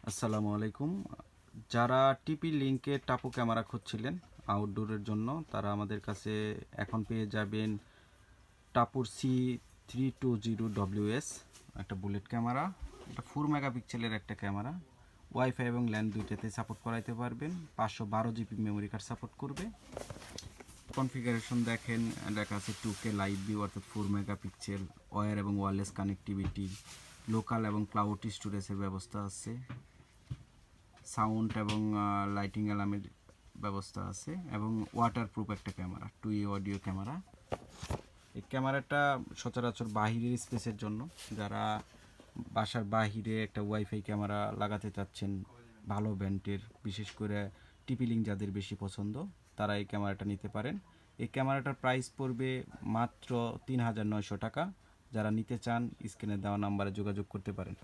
আসসালামু আলাইকুম। যারা টিপি লিঙ্কে টাপু ক্যামেরা খুঁজছিলেন আউটডোরের জন্য, তারা আমাদের কাছে এখন পেয়ে যাবেন টাপুর C320WS, একটা বুলেট ক্যামেরা। এটা 4 মেগাপিক্সেলের একটা ক্যামেরা, ওয়াইফাই এবং ল্যান্ড দুইটাতে সাপোর্ট করাইতে পারবেন। 512 GB মেমোরি কার্ড সাপোর্ট করবে। কনফিগারেশন দেখেন, লেখা আছে 2K লাইভ ভিউ অর্থাৎ 4 মেগাপিক্সেল, ওয়্যার এবং ওয়্যারলেস কানেক্টিভিটি, লোকাল এবং ক্লাউড স্টোরেজের ব্যবস্থা আছে, সাউন্ড এবং লাইটিং অ্যালার্মের ব্যবস্থা আছে এবং ওয়াটারপ্রুফ একটা ক্যামেরা, 2 অডিও ক্যামেরা। এই ক্যামেরাটা সচরাচর বাহিরের স্পেসের জন্য, যারা বাসার বাহিরে একটা ওয়াইফাই ক্যামেরা লাগাতে চাচ্ছেন ভালো ব্র্যান্ডের, বিশেষ করে টিপি লিঙ্ক যাদের বেশি পছন্দ, তারা এই ক্যামেরাটা নিতে পারেন। এই ক্যামেরাটার প্রাইস পড়বে মাত্র 3900 টাকা। যারা নিতে চান স্ক্রিনে দেওয়া নাম্বারে যোগাযোগ করতে পারেন।